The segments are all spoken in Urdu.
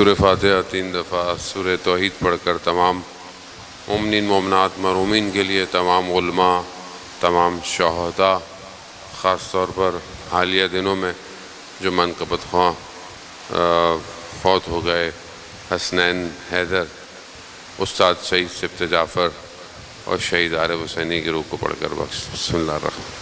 سورہ فاتحہ 3 دفعہ سورہ توحید پڑھ کر تمام مومنین مومنات مرحومین کے لیے، تمام علماء، تمام شہداء، خاص طور پر حالیہ دنوں میں جو منقبت خواہ فوت ہو گئے، حسنین حیدر، استاد شہید سبت جعفر اور شہید عارف حسینی کی روح کو پڑھ کر بخش۔ بسم اللہ الرحمن الرحیم۔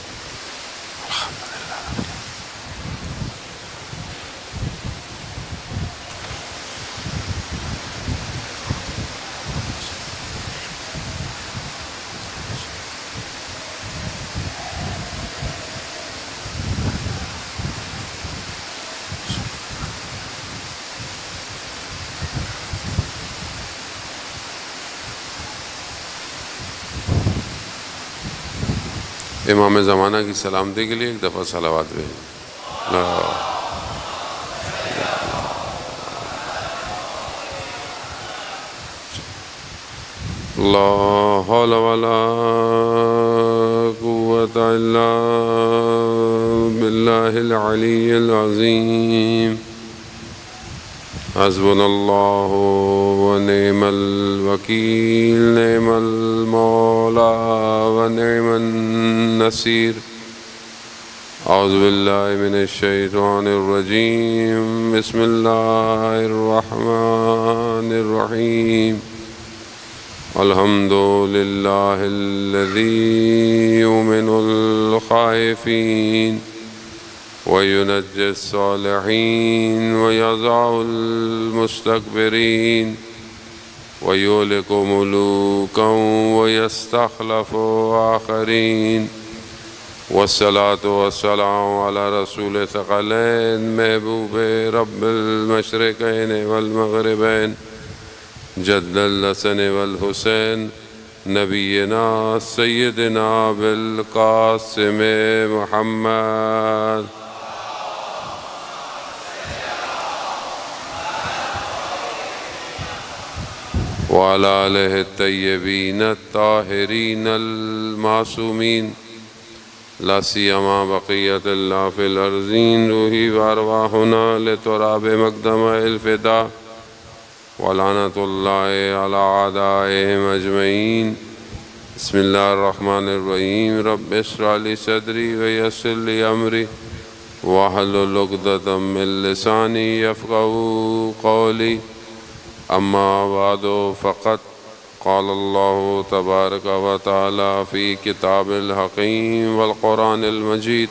امام زمانہ کی سلامتی کے لیے ایک دفعہ صلوات بھیجیں۔ لا حول ولا قوة الا باللہ العلی العظیم۔ حسبنا اللہ ونعم الوکیل، نعم المولا ونعم النصیر۔ اعوذ باللہ من الشیطان الرجیم، بسم اللہ الرحمن الرحیم۔ الحمد للہ الذی یؤمن الخائفین وَيُنَجِّ الصَّالِحِينَ وَيَضَعُ الْمُسْتَكْبِرِينَ وَيُهْلِكُ مُلُوكًا وَيَسْتَخْلَفُ آخَرِينَ۔ والصلاة والسلام على رسول ثقلین، محبوب رب المشرقین والمغربین، جد الحسن والحسین، نبینا سیدنا بالقاسم محمد۔ وعلى آلہ الطیبین الطاہرین المعصومین، لا سیما بقیت اللہ فی الارضین، روحی وارواحنا لتراب مقدم الفدا، ولعنت اللہ علی اعدائہم اجمعین۔ بسم اللہ الرحمن الرحیم۔ رب اشرح لی صدری ویسر لی امری واحلل عقدۃ من لسانی یفقہوا قولی۔ اما بعد فقد قال اللہ تبارک و تعالی فی کتاب الحکیم والقرآن المجید،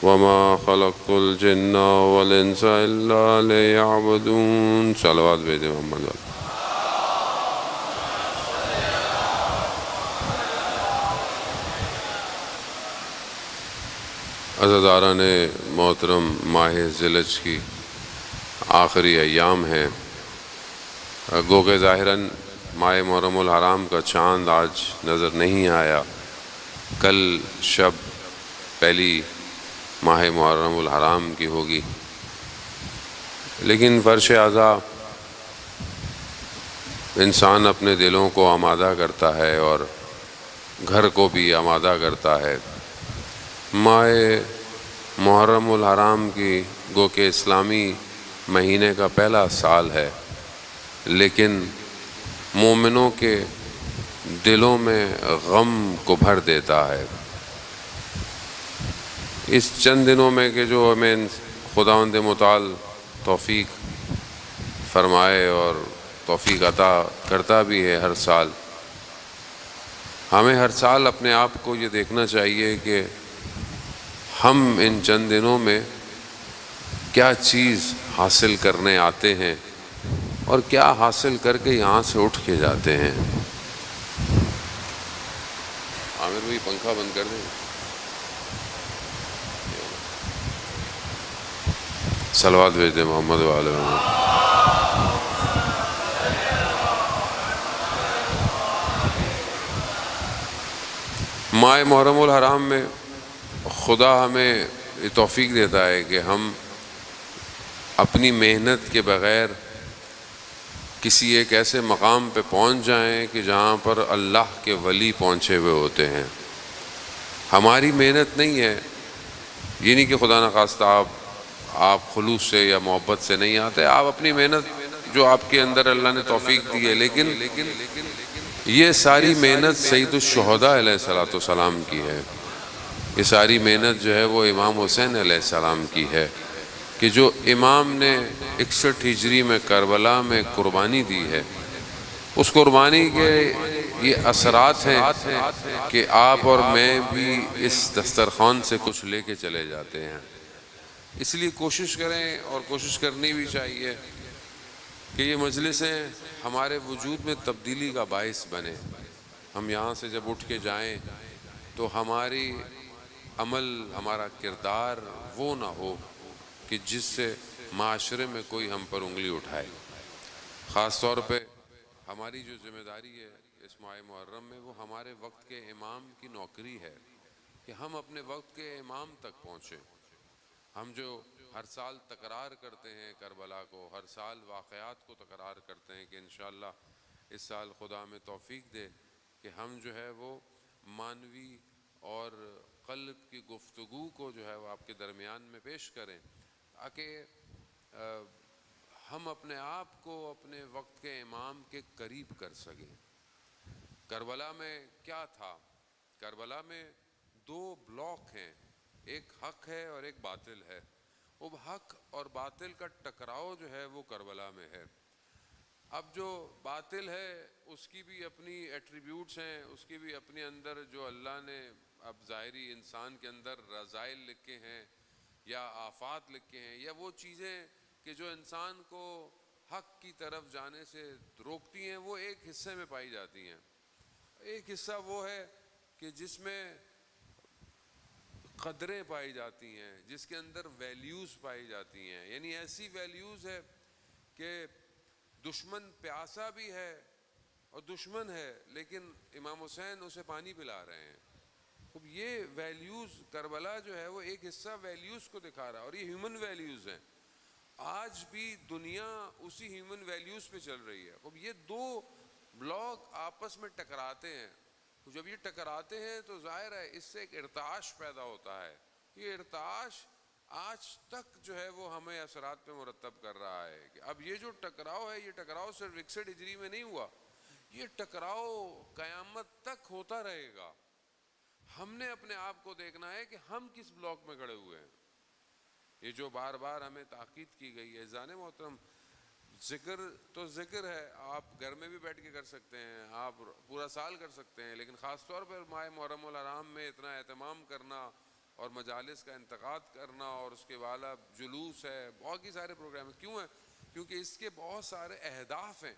وما خلقت الجن والانس الا لیعبدون۔ صلوات بھیجیں محمد والے۔ عزاداران محترم، ماہ ذی-الحجہ کی آخری ایام ہیں، گو کہ ظاہراً ماہ محرم الحرام کا چاند آج نظر نہیں آیا۔ کل شب پہلی ماہ محرم الحرام کی ہوگی، لیکن فرش اعضاء انسان اپنے دلوں کو آمادہ کرتا ہے اور گھر کو بھی آمادہ کرتا ہے۔ ماہ محرم الحرام کی گو کہ اسلامی مہینے کا پہلا سال ہے، لیکن مومنوں کے دلوں میں غم کو بھر دیتا ہے۔ اس چند دنوں میں کہ جو ہمیں خداوند متعال توفیق فرمائے اور توفیق عطا کرتا بھی ہے ہر سال، ہمیں ہر سال اپنے آپ کو یہ دیکھنا چاہیے کہ ہم ان چند دنوں میں کیا چیز حاصل کرنے آتے ہیں اور کیا حاصل کر کے یہاں سے اٹھ کے جاتے ہیں۔ عامر بھائی پنکھا بند کر دیں۔ صلوات بھیج دیں محمد وآل محمد۔ ماہ محرم الحرام میں خدا ہمیں یہ توفیق دیتا ہے کہ ہم اپنی محنت کے بغیر کسی ایک ایسے مقام پہ پہنچ جائیں کہ جہاں پر اللہ کے ولی پہنچے ہوئے ہوتے ہیں۔ ہماری محنت نہیں ہے، یہ نہیں کہ خدا نخواستہ آپ خلوص سے یا محبت سے نہیں آتے، آپ اپنی محنت جو آپ کے اندر اللہ نے توفیق دی ہے، لیکن یہ ساری محنت سید الشہداء علیہ الصلوۃ والسلام کی ہے. یہ ساری محنت جو ہے وہ امام حسین علیہ السلام کی ہے کہ جو امام نے 61 ہجری میں کربلا میں قربانی دی ہے. اس قربانی کے یہ اثرات ہیں کہ آپ اور میں بھی اس دسترخوان سے کچھ لے کے چلے جاتے ہیں. اس لیے کوشش کریں، اور کوشش کرنی بھی چاہیے کہ یہ مجلسیں ہمارے وجود میں تبدیلی کا باعث بنے. ہم یہاں سے جب اٹھ کے جائیں تو ہماری عمل، ہمارا کردار وہ نہ ہو کہ جس سے معاشرے میں کوئی ہم پر انگلی اٹھائے. خاص طور پہ ہماری جو ذمہ داری ہے اس ماہ محرم میں، وہ ہمارے وقت کے امام کی نوکری ہے کہ ہم اپنے وقت کے امام تک پہنچیں. ہم جو ہر سال تکرار کرتے ہیں کربلا کو، ہر سال واقعات کو تکرار کرتے ہیں، کہ انشاءاللہ اس سال خدا ہمیں توفیق دے کہ ہم جو ہے وہ معنوی اور قلب کی گفتگو کو جو ہے وہ آپ کے درمیان میں پیش کریں، تاکہ ہم اپنے آپ کو اپنے وقت کے امام کے قریب کر سکیں. کربلا میں کیا تھا؟ کربلا میں 2 بلاک ہیں، ایک حق ہے اور ایک باطل ہے. وہ حق اور باطل کا ٹکراؤ جو ہے وہ کربلا میں ہے. اب جو باطل ہے اس کی بھی اپنی ایٹریبیوٹس ہیں، اس کی بھی اپنے اندر جو اللہ نے اب ظاہری انسان کے اندر رذائل لکھے ہیں یا آفات لکھے ہیں، یا وہ چیزیں کہ جو انسان کو حق کی طرف جانے سے روکتی ہیں، وہ ایک حصے میں پائی جاتی ہیں. ایک حصہ وہ ہے کہ جس میں قدریں پائی جاتی ہیں، جس کے اندر ویلیوز پائی جاتی ہیں. یعنی ایسی ویلیوز ہے کہ دشمن پیاسا بھی ہے اور دشمن ہے، لیکن امام حسین اسے پانی پلا رہے ہیں. خب یہ ویلیوز، کربلا جو ہے وہ ایک حصہ ویلیوز کو دکھا رہا ہے، اور یہ ہیومن ویلیوز ہیں. آج بھی دنیا اسی ہیومن ویلیوز پہ چل رہی ہے. خب یہ 2 بلاک آپس میں ٹکراتے ہیں. جب یہ ٹکراتے ہیں تو ظاہر ہے اس سے ایک ارتعاش پیدا ہوتا ہے. یہ ارتعاش آج تک جو ہے وہ ہمیں اثرات پہ مرتب کر رہا ہے کہ اب یہ جو ٹکراؤ ہے، یہ ٹکراؤ صرف 61 ہجری میں نہیں ہوا، یہ ٹکراؤ قیامت تک ہوتا رہے گا. ہم نے اپنے آپ کو دیکھنا ہے کہ ہم کس بلاک میں کھڑے ہوئے ہیں. یہ جو بار بار ہمیں تاکید کی گئی ہے، عزیزان محترم، ذکر تو ذکر ہے، آپ گھر میں بھی بیٹھ کے کر سکتے ہیں، آپ پورا سال کر سکتے ہیں، لیکن خاص طور پر ماہ محرم الحرام میں اتنا اہتمام کرنا اور مجالس کا انتقاد کرنا، اور اس کے بعد جلوس ہے، بہت ہی سارے پروگرام ہیں. کیوں ہیں؟ کیونکہ اس کے بہت سارے اہداف ہیں،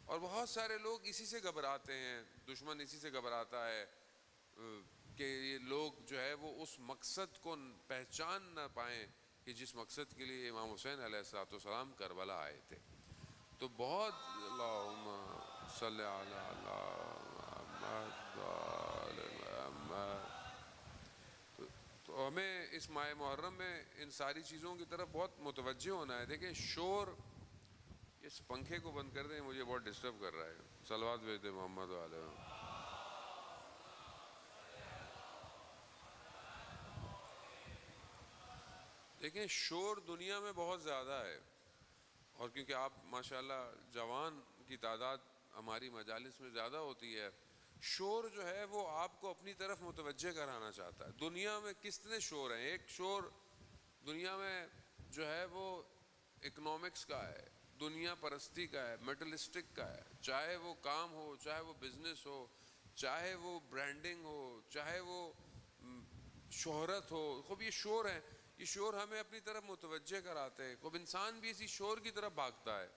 اور بہت سارے لوگ اسی سے گھبراتے ہیں. دشمن اسی سے گھبراتا ہے کہ یہ لوگ جو ہے وہ اس مقصد کو پہچان نہ پائیں کہ جس مقصد کے لیے امام حسین علیہ الصلوۃ والسلام کربلا آئے تھے. تو بہت اللہم صلی علی محمد. تو ہمیں اس ماہ محرم میں ان ساری چیزوں کی طرف بہت متوجہ ہونا ہے. دیکھیں شور، اس پنکھے کو بند کر دیں، مجھے بہت ڈسٹرب کر رہا ہے. صلوات بھیج دیں محمد علیہ. دیکھیں شور دنیا میں بہت زیادہ ہے، اور کیونکہ آپ ماشاءاللہ جوان کی تعداد ہماری مجالس میں زیادہ ہوتی ہے، شور جو ہے وہ آپ کو اپنی طرف متوجہ کرانا چاہتا ہے. دنیا میں کتنے شور ہیں. ایک شور دنیا میں جو ہے وہ اکنامکس کا ہے، دنیا پرستی کا ہے، میٹلسٹک کا ہے، چاہے وہ کام ہو، چاہے وہ بزنس ہو، چاہے وہ برانڈنگ ہو، چاہے وہ شہرت ہو. خب یہ شور ہیں، یہ شور ہمیں اپنی طرف متوجہ کراتے ہیں. خب انسان بھی اسی شور کی طرف بھاگتا ہے.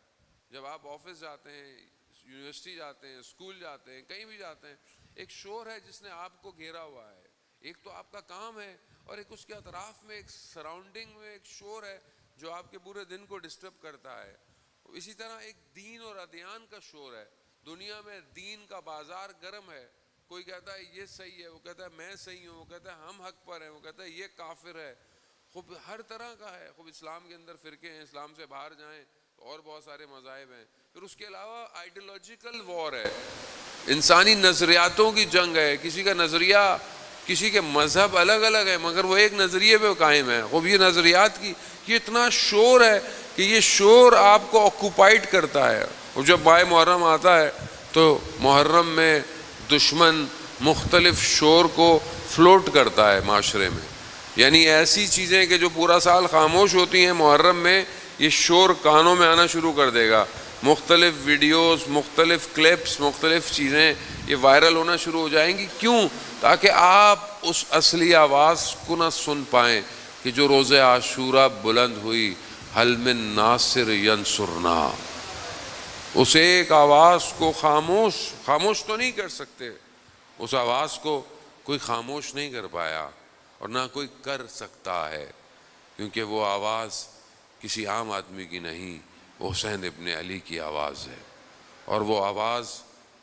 جب آپ آفس جاتے ہیں، یونیورسٹی جاتے ہیں، اسکول جاتے ہیں، کہیں بھی جاتے ہیں، ایک شور ہے جس نے آپ کو گھیرا ہوا ہے. ایک تو آپ کا کام ہے، اور ایک اس کے اطراف میں ایک سراؤنڈنگ میں ایک شور ہے جو آپ کے پورے دن کو ڈسٹرب کرتا ہے. اسی طرح ایک دین اور ادیان کا شور ہے. دنیا میں دین کا بازار گرم ہے. کوئی کہتا ہے یہ صحیح ہے، وہ کہتا ہے میں صحیح ہوں، وہ کہتا ہے ہم حق پر ہیں، وہ کہتا ہے یہ کافر ہے. خوب ہر طرح کا ہے. خوب اسلام کے اندر فرقے ہیں، اسلام سے باہر جائیں تو اور بہت سارے مذاہب ہیں. پھر اس کے علاوہ آئیڈیالوجیکل وار ہے، انسانی نظریاتوں کی جنگ ہے. کسی کا نظریہ، کسی کے مذہب الگ الگ ہے، مگر وہ ایک نظریے پہ قائم ہے. خوب یہ نظریات کی یہ اتنا شور ہے کہ یہ شور آپ کو آکوپائڈ کرتا ہے. اور جب ماہ محرم آتا ہے تو محرم میں دشمن مختلف شور کو فلوٹ کرتا ہے معاشرے میں. یعنی ایسی چیزیں کہ جو پورا سال خاموش ہوتی ہیں، محرم میں یہ شور کانوں میں آنا شروع کر دے گا. مختلف ویڈیوز، مختلف کلپس، مختلف چیزیں یہ وائرل ہونا شروع ہو جائیں گی. کیوں؟ تاکہ آپ اس اصلی آواز کو نہ سن پائیں کہ جو روز عاشورہ بلند ہوئی، حل من ناصر ینصرنا. اس ایک آواز کو خاموش تو نہیں کر سکتے، اس آواز کو کوئی خاموش نہیں کر پایا اور نہ کوئی کر سکتا ہے، کیونکہ وہ آواز کسی عام آدمی کی نہیں، وہ حسین ابن علی کی آواز ہے. اور وہ آواز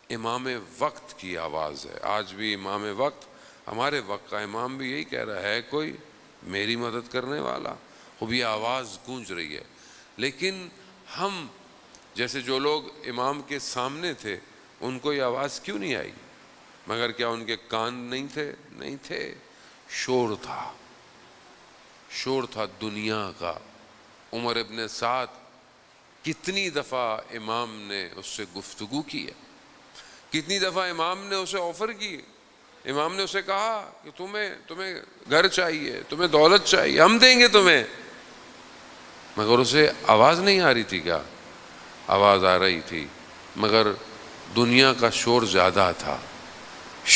امام وقت کی آواز ہے. آج بھی امام وقت، ہمارے وقت کا امام بھی یہی کہہ رہا ہے، کوئی میری مدد کرنے والا. خوب یہ آواز گونج رہی ہے. لیکن ہم جیسے جو لوگ امام کے سامنے تھے، ان کو یہ آواز کیوں نہیں آئی؟ مگر کیا ان کے کان نہیں تھے؟ نہیں تھے. شور تھا دنیا کا. عمر ابن سعد کتنی دفعہ امام نے اس سے گفتگو کی ہے، کتنی دفعہ امام نے اسے آفر کی. امام نے اسے کہا کہ تمہیں گھر چاہیے، تمہیں دولت چاہیے، ہم دیں گے تمہیں. مگر اسے آواز نہیں آ رہی تھی. کیا آواز آ رہی تھی؟ مگر دنیا کا شور زیادہ تھا.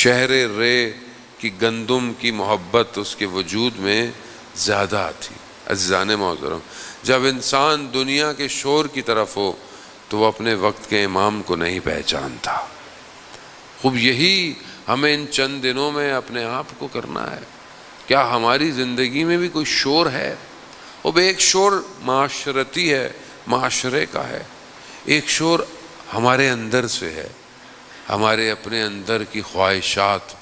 شہر رے کی گندم کی محبت اس کے وجود میں زیادہ تھی. عزیزان محترم، جب انسان دنیا کے شور کی طرف ہو تو وہ اپنے وقت کے امام کو نہیں پہچانتا. خوب یہی ہمیں ان چند دنوں میں اپنے آپ کو کرنا ہے. کیا ہماری زندگی میں بھی کوئی شور ہے؟ اب ایک شور معاشرتی ہے، معاشرے کا ہے. ایک شور ہمارے اندر سے ہے، ہمارے اپنے اندر کی خواہشات،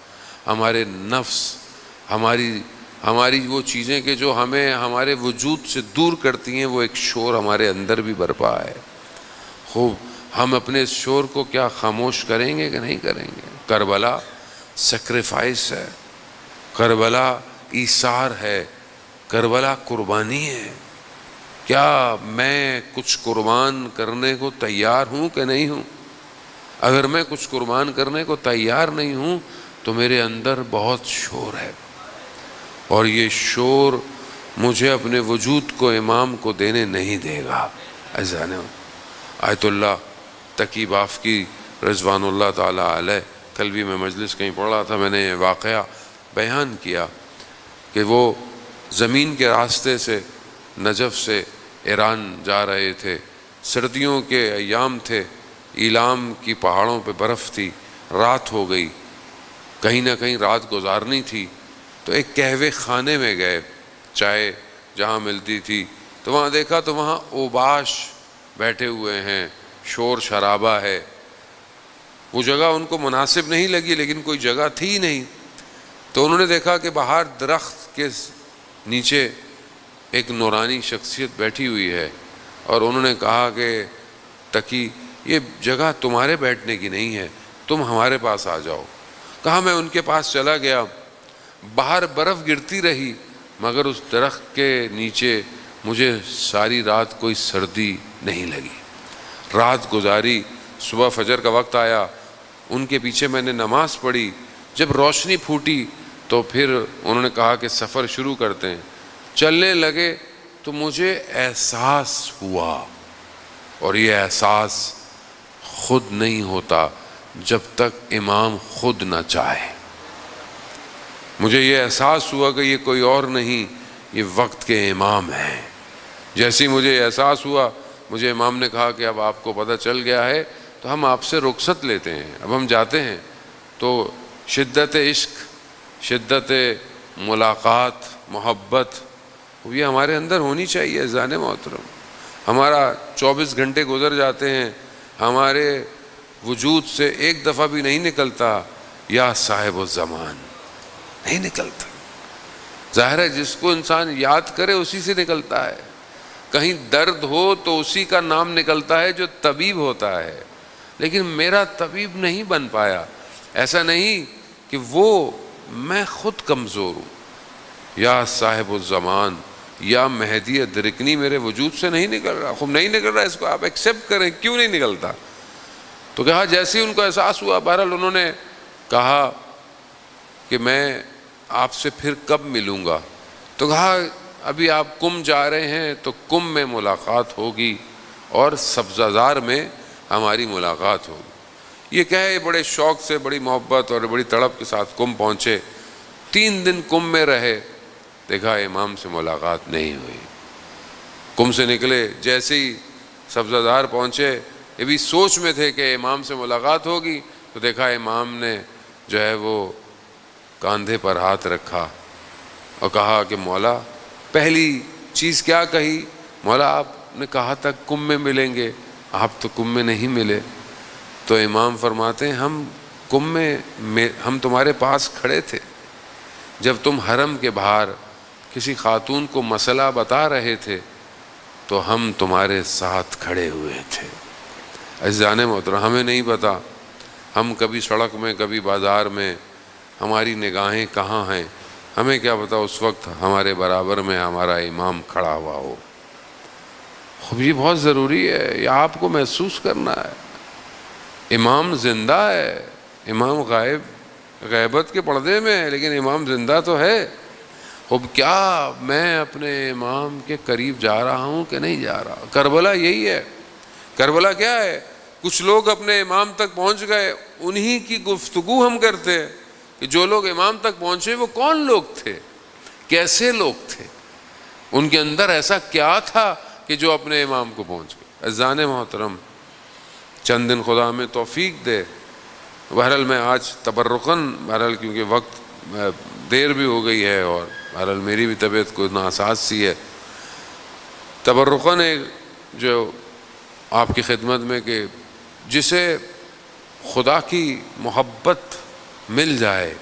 ہمارے نفس، ہماری وہ چیزیں کہ جو ہمیں ہمارے وجود سے دور کرتی ہیں، وہ ایک شور ہمارے اندر بھی برپا ہے. خوب ہم اپنے اس شور کو کیا خاموش کریں گے کہ نہیں کریں گے؟ کربلا سیکریفائس ہے، کربلا ایثار ہے، کربلا قربانی ہے. کیا میں کچھ قربان کرنے کو تیار ہوں کہ نہیں ہوں؟ اگر میں کچھ قربان کرنے کو تیار نہیں ہوں تو میرے اندر بہت شور ہے، اور یہ شور مجھے اپنے وجود کو امام کو دینے نہیں دے گا. عزیزان، آیت اللہ تقی بافقی رضوان اللہ تعالیٰ علیہ، کل بھی میں مجلس کہیں پڑھ رہا تھا، میں نے یہ واقعہ بیان کیا کہ وہ زمین کے راستے سے نجف سے ایران جا رہے تھے. سردیوں کے ایام تھے، ایلام کی پہاڑوں پہ برف تھی، رات ہو گئی، کہیں نہ کہیں رات گزارنی تھی. تو ایک قہوے خانے میں گئے، چائے جہاں ملتی تھی، تو وہاں دیکھا تو وہاں اوباش بیٹھے ہوئے ہیں، شور شرابہ ہے. وہ جگہ ان کو مناسب نہیں لگی، لیکن کوئی جگہ تھی نہیں. تو انہوں نے دیکھا کہ باہر درخت کے نیچے ایک نورانی شخصیت بیٹھی ہوئی ہے، اور انہوں نے کہا کہ تقی، یہ جگہ تمہارے بیٹھنے کی نہیں ہے، تم ہمارے پاس آ جاؤ. کہا میں ان کے پاس چلا گیا. باہر برف گرتی رہی، مگر اس درخت کے نیچے مجھے ساری رات کوئی سردی نہیں لگی. رات گزاری، صبح فجر کا وقت آیا، ان کے پیچھے میں نے نماز پڑھی. جب روشنی پھوٹی تو پھر انہوں نے کہا کہ سفر شروع کرتے ہیں. چلنے لگے تو مجھے احساس ہوا، اور یہ احساس خود نہیں ہوتا جب تک امام خود نہ چاہے. مجھے یہ احساس ہوا کہ یہ کوئی اور نہیں، یہ وقت کے امام ہیں. جیسے مجھے احساس ہوا، مجھے امام نے کہا کہ اب آپ کو پتہ چل گیا ہے تو ہم آپ سے رخصت لیتے ہیں، اب ہم جاتے ہیں. تو شدت عشق، شدت ملاقات، محبت، یہ ہمارے اندر ہونی چاہیے. عزیزان محترم، ہمارا 24 گھنٹے گزر جاتے ہیں، ہمارے وجود سے ایک دفعہ بھی نہیں نکلتا یا صاحب الزمان، نہیں نکلتا. ظاہر ہے جس کو انسان یاد کرے اسی سے نکلتا ہے. کہیں درد ہو تو اسی کا نام نکلتا ہے جو طبیب ہوتا ہے. لیکن میرا طبیب نہیں بن پایا. ایسا نہیں کہ وہ، میں خود کمزور ہوں. یا صاحب الزمان یا مہدی درکنی میرے وجود سے نہیں نکل رہا. خوب نہیں نکل رہا، اس کو آپ ایکسیپٹ کریں، کیوں نہیں نکلتا؟ تو کہا جیسے ہی ان کو احساس ہوا، بہرحال انہوں نے کہا کہ میں آپ سے پھر کب ملوں گا؟ تو کہا ابھی آپ کم جا رہے ہیں تو کم میں ملاقات ہوگی اور سبزہ زار میں ہماری ملاقات ہوگی. یہ کہے بڑے شوق سے، بڑی محبت اور بڑی تڑپ کے ساتھ کم پہنچے. 3 دن کم میں رہے، دیکھا امام سے ملاقات نہیں ہوئی. کم سے نکلے، جیسے ہی سبزہ زار پہنچے، یہ بھی سوچ میں تھے کہ امام سے ملاقات ہوگی، تو دیکھا امام نے جو ہے وہ کاندھے پر ہاتھ رکھا اور کہا کہ مولا، پہلی چیز کیا کہی؟ مولا آپ نے کہا تھا کم میں ملیں گے، آپ تو کم میں نہیں ملے. تو امام فرماتے ہیں ہم کم میں ہم تمہارے پاس کھڑے تھے جب تم حرم کے باہر کسی خاتون کو مسئلہ بتا رہے تھے، تو ہم تمہارے ساتھ کھڑے ہوئے تھے. عزیزان محترم، ہمیں نہیں پتا ہم کبھی سڑک میں، کبھی بازار میں، ہماری نگاہیں کہاں ہیں. ہمیں کیا پتا اس وقت ہمارے برابر میں ہمارا امام کھڑا ہوا ہو. خوب یہ بہت ضروری ہے، یہ آپ کو محسوس کرنا ہے. امام زندہ ہے، امام غیبت کے پردے میں ہے، لیکن امام زندہ تو ہے. اب کیا میں اپنے امام کے قریب جا رہا ہوں کہ نہیں جا رہا؟ کربلا یہی ہے. کربلا کیا ہے؟ کچھ لوگ اپنے امام تک پہنچ گئے، انہی کی گفتگو ہم کرتے ہیں کہ جو لوگ امام تک پہنچے وہ کون لوگ تھے، کیسے لوگ تھے، ان کے اندر ایسا کیا تھا کہ جو اپنے امام کو پہنچ گئے. عزیزان محترم، چند دن خدا ہمیں توفیق دے. بہرحال میں آج تبرکاً، بہرحال کیونکہ وقت دیر بھی ہو گئی ہے اور بہرحال میری بھی طبیعت کو ناساز سی ہے، تبرکاً ایک جو آپ کی خدمت میں کہ جسے خدا کی محبت مل جائے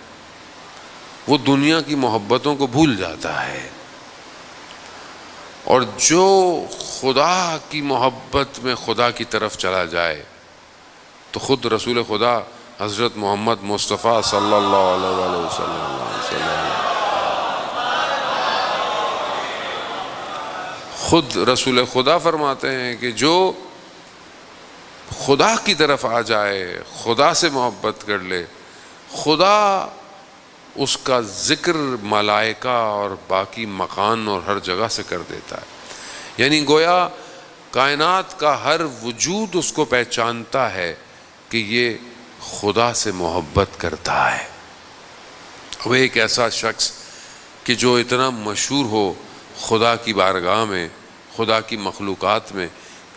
وہ دنیا کی محبتوں کو بھول جاتا ہے، اور جو خدا کی محبت میں خدا کی طرف چلا جائے تو خود رسول خدا حضرت محمد مصطفیٰ صلی اللہ علیہ وسلم خود رسول خدا فرماتے ہیں کہ جو خدا کی طرف آ جائے، خدا سے محبت کر لے، خدا اس کا ذکر ملائکہ اور باقی مکان اور ہر جگہ سے کر دیتا ہے. یعنی گویا کائنات کا ہر وجود اس کو پہچانتا ہے کہ یہ خدا سے محبت کرتا ہے. وہ ایک ایسا شخص کہ جو اتنا مشہور ہو خدا کی بارگاہ میں، خدا کی مخلوقات میں،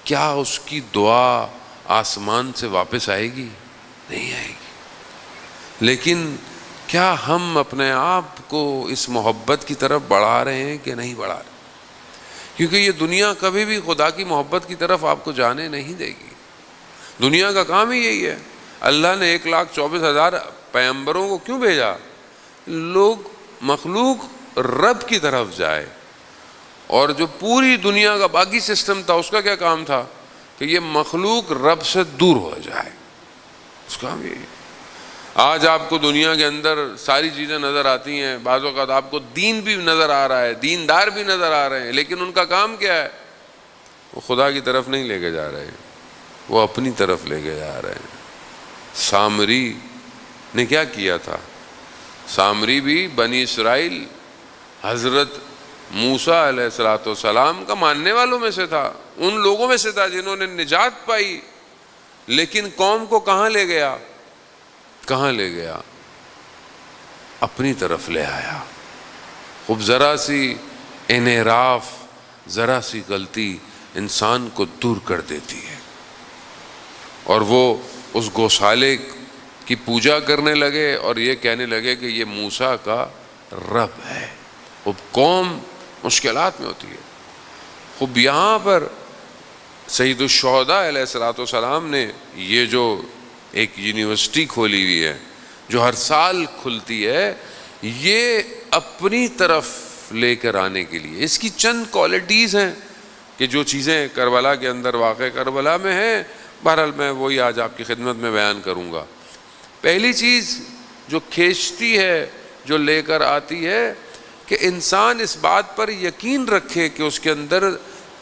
کیا اس کی دعا آسمان سے واپس آئے گی؟ نہیں آئے گی. لیکن کیا ہم اپنے آپ کو اس محبت کی طرف بڑھا رہے ہیں کہ نہیں بڑھا رہے؟ کیونکہ یہ دنیا کبھی بھی خدا کی محبت کی طرف آپ کو جانے نہیں دے گی. دنیا کا کام ہی یہی ہے. اللہ نے 1,24,000 پیغمبروں کو کیوں بھیجا؟ لوگ مخلوق رب کی طرف جائے. اور جو پوری دنیا کا باقی سسٹم تھا اس کا کیا کام تھا؟ کہ یہ مخلوق رب سے دور ہو جائے. اس کا کام یہی ہے. آج آپ کو دنیا کے اندر ساری چیزیں نظر آتی ہیں، بعض اوقات آپ کو دین بھی نظر آ رہا ہے، دیندار بھی نظر آ رہے ہیں، لیکن ان کا کام کیا ہے؟ وہ خدا کی طرف نہیں لے کے جا رہے ہیں، وہ اپنی طرف لے کے جا رہے ہیں. سامری نے کیا کیا تھا؟ سامری بھی بنی اسرائیل حضرت موسیٰ علیہ السلام کا ماننے والوں میں سے تھا، ان لوگوں میں سے تھا جنہوں نے نجات پائی. لیکن قوم کو کہاں لے گیا؟ کہاں لے گیا؟ اپنی طرف لے آیا. خوب ذرا سی انحراف، ذرا سی غلطی انسان کو دور کر دیتی ہے، اور وہ اس گوشالے کی پوجا کرنے لگے اور یہ کہنے لگے کہ یہ موسیٰ کا رب ہے. خوب قوم مشکلات میں ہوتی ہے. خوب یہاں پر سید الشہداء علیہ السلام نے یہ جو ایک یونیورسٹی کھولی ہوئی ہے جو ہر سال کھلتی ہے، یہ اپنی طرف لے کر آنے کے لیے. اس کی چند کوالٹیز ہیں کہ جو چیزیں کربلا کے اندر واقع کربلا میں ہیں، بہرحال میں وہی آج آپ کی خدمت میں بیان کروں گا. پہلی چیز جو کھینچتی ہے، جو لے کر آتی ہے، کہ انسان اس بات پر یقین رکھے کہ اس کے اندر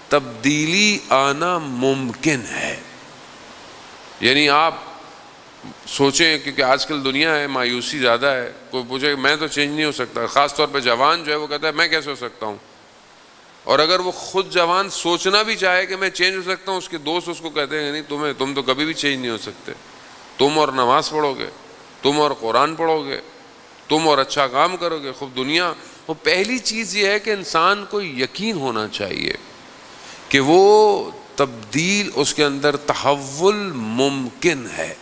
تبدیلی آنا ممکن ہے. یعنی آپ سوچیں، کیونکہ آج کل دنیا ہے مایوسی زیادہ ہے، کوئی پوچھے میں تو چینج نہیں ہو سکتا، خاص طور پہ جوان جو ہے وہ کہتا ہے میں کیسے ہو سکتا ہوں. اور اگر وہ خود جوان سوچنا بھی چاہے کہ میں چینج ہو سکتا ہوں، اس کے دوست اس کو کہتے ہیں نہیں تم تو کبھی بھی چینج نہیں ہو سکتے، تم اور نماز پڑھو گے، تم اور قرآن پڑھو گے، تم اور اچھا کام کرو گے، خوب دنیا. وہ پہلی چیز یہ ہے کہ انسان کو یقین ہونا چاہیے کہ وہ تبدیل، اس کے اندر تحول ممکن ہے.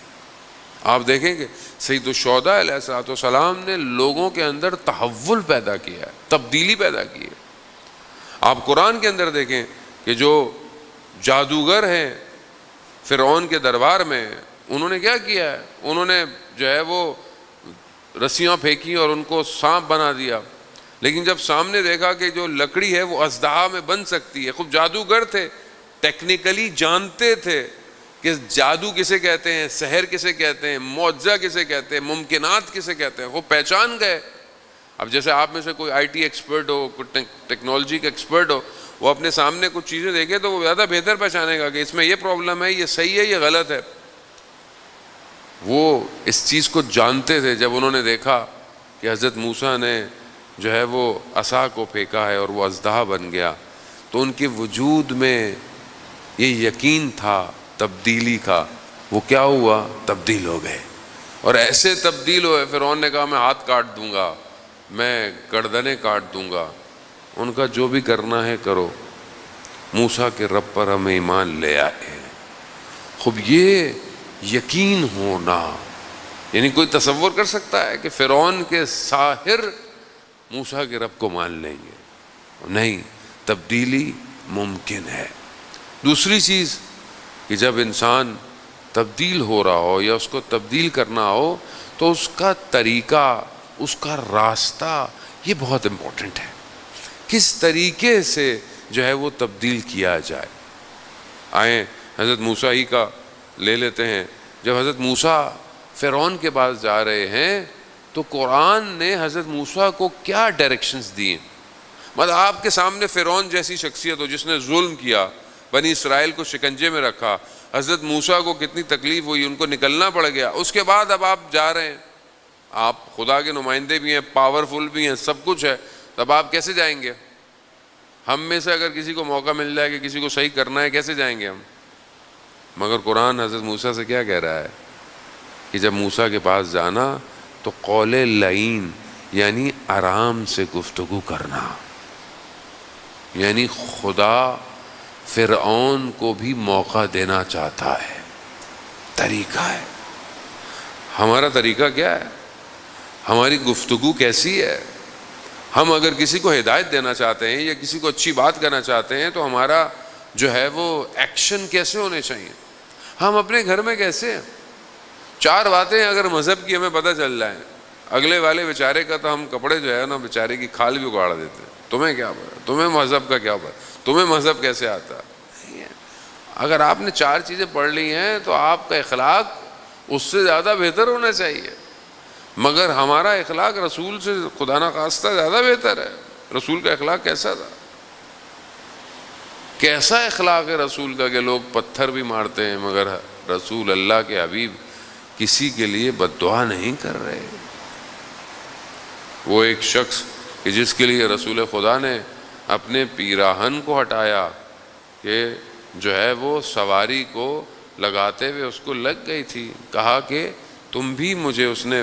آپ دیکھیں کہ سید الشہداء علیہ الصلوۃ والسلام نے لوگوں کے اندر تحول پیدا کیا ہے، تبدیلی پیدا کی ہے. آپ قرآن کے اندر دیکھیں کہ جو جادوگر ہیں فرعون کے دربار میں، انہوں نے کیا کیا ہے؟ انہوں نے جو ہے وہ رسیاں پھینکی اور ان کو سانپ بنا دیا. لیکن جب سامنے دیکھا کہ جو لکڑی ہے وہ اژدہا میں بن سکتی ہے، خود جادوگر تھے، ٹیکنیکلی جانتے تھے کہ جادو کسے کہتے ہیں، سحر کسے کہتے ہیں، معجزہ کسے کہتے ہیں، ممکنات کسے کہتے ہیں، وہ پہچان گئے. اب جیسے آپ میں سے کوئی آئی ٹی ایکسپرٹ ہو، کوئی ٹیکنالوجی کا ایکسپرٹ ہو، وہ اپنے سامنے کچھ چیزیں دیکھے تو وہ زیادہ بہتر پہچانے گا کہ اس میں یہ پرابلم ہے، یہ صحیح ہے، یہ غلط ہے. وہ اس چیز کو جانتے تھے. جب انہوں نے دیکھا کہ حضرت موسیٰ نے جو ہے وہ عصا کو پھینکا ہے اور وہ اژدہا بن گیا، تو ان کے وجود میں یہ یقین تھا تبدیلی کا. وہ کیا ہوا؟ تبدیل ہو گئے. اور ایسے تبدیل ہوئے، فرعون نے کہا میں ہاتھ کاٹ دوں گا، میں گردنیں کاٹ دوں گا. ان کا جو بھی کرنا ہے کرو، موسیٰ کے رب پر ہم ایمان لے آئے. خوب یہ یقین ہونا، یعنی کوئی تصور کر سکتا ہے کہ فرعون کے ساحر موسیٰ کے رب کو مان لیں گے؟ نہیں، تبدیلی ممکن ہے. دوسری چیز کہ جب انسان تبدیل ہو رہا ہو یا اس کو تبدیل کرنا ہو تو اس کا طریقہ، اس کا راستہ، یہ بہت امپورٹنٹ ہے. کس طریقے سے جو ہے وہ تبدیل کیا جائے. آئیں حضرت موسیٰ ہی کا لے لیتے ہیں. جب حضرت موسیٰ فرعون کے پاس جا رہے ہیں تو قرآن نے حضرت موسیٰ کو کیا ڈائریکشنز دیے. مطلب آپ کے سامنے فرعون جیسی شخصیت ہو جس نے ظلم کیا، بنی اسرائیل کو شکنجے میں رکھا، حضرت موسیٰ کو کتنی تکلیف ہوئی، ان کو نکلنا پڑ گیا. اس کے بعد اب آپ جا رہے ہیں، آپ خدا کے نمائندے بھی ہیں، پاورفل بھی ہیں، سب کچھ ہے، تب آپ کیسے جائیں گے؟ ہم میں سے اگر کسی کو موقع مل جائے کہ کسی کو صحیح کرنا ہے، کیسے جائیں گے ہم؟ مگر قرآن حضرت موسیٰ سے کیا کہہ رہا ہے کہ جب موسیٰ کے پاس جانا تو قول لعین، یعنی آرام سے گفتگو کرنا. یعنی خدا فرعون کو بھی موقع دینا چاہتا ہے. طریقہ ہے. ہمارا طریقہ کیا ہے؟ ہماری گفتگو کیسی ہے؟ ہم اگر کسی کو ہدایت دینا چاہتے ہیں یا کسی کو اچھی بات کرنا چاہتے ہیں تو ہمارا جو ہے وہ ایکشن کیسے ہونے چاہیے؟ ہم اپنے گھر میں کیسے ہیں؟ 4 باتیں اگر مذہب کی ہمیں پتہ چل جائیں، اگلے والے بیچارے کا تو ہم کپڑے جو ہے نا بیچارے کی کھال بھی اگاڑ دیتے ہیں. تمہیں کیا پتا؟ تمہیں مذہب کا کیا پتا؟ تمہیں مذہب کیسے آتا؟ اگر آپ نے 4 چیزیں پڑھ لی ہیں تو آپ کا اخلاق اس سے زیادہ بہتر ہونا چاہیے. مگر ہمارا اخلاق رسول سے خدا نخواستہ زیادہ بہتر ہے. رسول کا اخلاق کیسا تھا؟ کیسا اخلاق ہے رسول کا کہ لوگ پتھر بھی مارتے ہیں مگر رسول اللہ کے حبیب کسی کے لیے بد دعا نہیں کر رہے. وہ ایک شخص کہ جس کے لیے رسول خدا نے اپنے پیراہن کو ہٹایا کہ جو ہے وہ سواری کو لگاتے ہوئے اس کو لگ گئی تھی، کہا کہ تم بھی مجھے، اس نے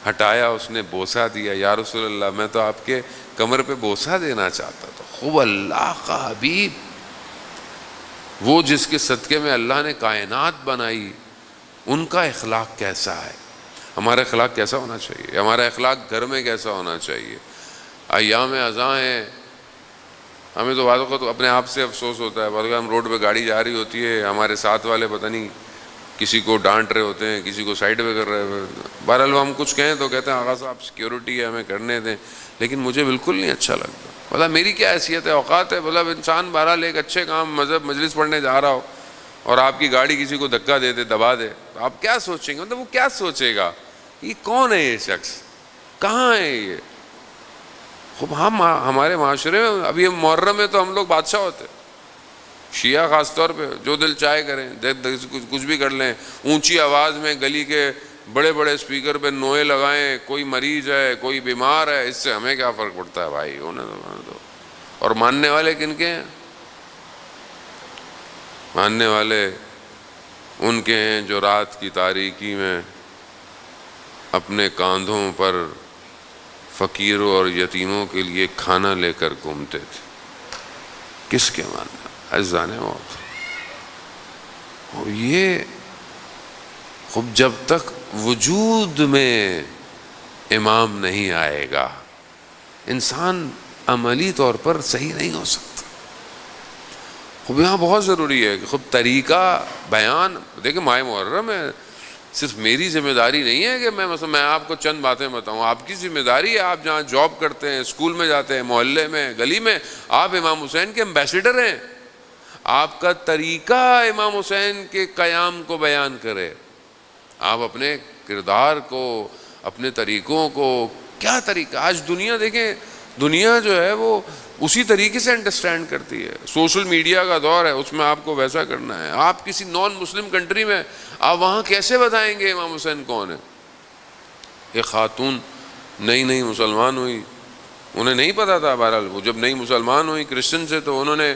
ہٹایا، اس نے بوسہ دیا. یا رسول اللہ میں تو آپ کے کمر پہ بوسہ دینا چاہتا تھا. خوب اللہ کا حبیب، وہ جس کے صدقے میں اللہ نے کائنات بنائی، ان کا اخلاق کیسا ہے؟ ہمارا اخلاق کیسا ہونا چاہیے؟ ہمارا اخلاق گھر میں کیسا ہونا چاہیے؟ ایام اذاں ہیں، ہمیں تو بعض اوقات اپنے آپ سے افسوس ہوتا ہے. بعض اوقات ہم روڈ پہ گاڑی جا رہی ہوتی ہے، ہمارے ساتھ والے پتہ نہیں کسی کو ڈانٹ رہے ہوتے ہیں، کسی کو سائڈ پہ کر رہے ہوتے ہیں. بہرحال ہم کچھ کہیں تو کہتے ہیں آغا صاحب سیکیورٹی ہے ہمیں کرنے دیں، لیکن مجھے بالکل نہیں اچھا لگتا. بولا میری کیا حیثیت ہے، اوقات ہے. بولا انسان بہرحال ایک اچھے کام مذہب مجلس پڑھنے جا رہا ہو اور آپ کی گاڑی کسی کو دھکا دے دے، دبا دے، تو آپ کیا سوچیں گے؟ مطلب وہ کیا سوچے گا؟ یہ کون ہے یہ شخص؟ کہاں ہے یہ؟ خوب ہم ہمارے معاشرے میں ابھی محرم میں تو ہم لوگ بادشاہ ہوتے، شیعہ خاص طور پہ، جو دل چاہے کریں، کچھ بھی کر لیں، اونچی آواز میں گلی کے بڑے بڑے اسپیکر پہ نوئے لگائیں، کوئی مریض ہے، کوئی بیمار ہے، اس سے ہمیں کیا فرق پڑتا ہے بھائی، انہیں تو۔ اور ماننے والے کن کے ہیں؟ ماننے والے ان کے ہیں جو رات کی تاریکی میں اپنے کاندھوں پر فقیروں اور یتیموں کے لیے کھانا لے کر گھومتے تھے۔ کس کے ماننا؟ عزیزان موت، یہ خب جب تک وجود میں امام نہیں آئے گا انسان عملی طور پر صحیح نہیں ہو سکتا۔ خب یہاں بہت ضروری ہے کہ خب طریقہ بیان، دیکھیں ماہ محرم ہے، صرف میری ذمہ داری نہیں ہے کہ میں آپ کو چند باتیں بتاؤں، آپ کی ذمہ داری ہے، آپ جہاں جاب کرتے ہیں، اسکول میں جاتے ہیں، محلے میں، گلی میں، آپ امام حسین کے ایمبیسیڈر ہیں، آپ کا طریقہ امام حسین کے قیام کو بیان کرے، آپ اپنے کردار کو، اپنے طریقوں کو، کیا طریقہ، آج دنیا دیکھیں، دنیا جو ہے وہ اسی طریقے سے انڈرسٹینڈ کرتی ہے، سوشل میڈیا کا دور ہے، اس میں آپ کو ویسا کرنا ہے۔ آپ کسی نان مسلم کنٹری میں آپ وہاں کیسے بتائیں گے امام حسین کون ہے؟ ایک خاتون نئی مسلمان ہوئی، انہیں نہیں پتا تھا، بہرحال وہ جب نئی مسلمان ہوئی کرسچن سے، تو انہوں نے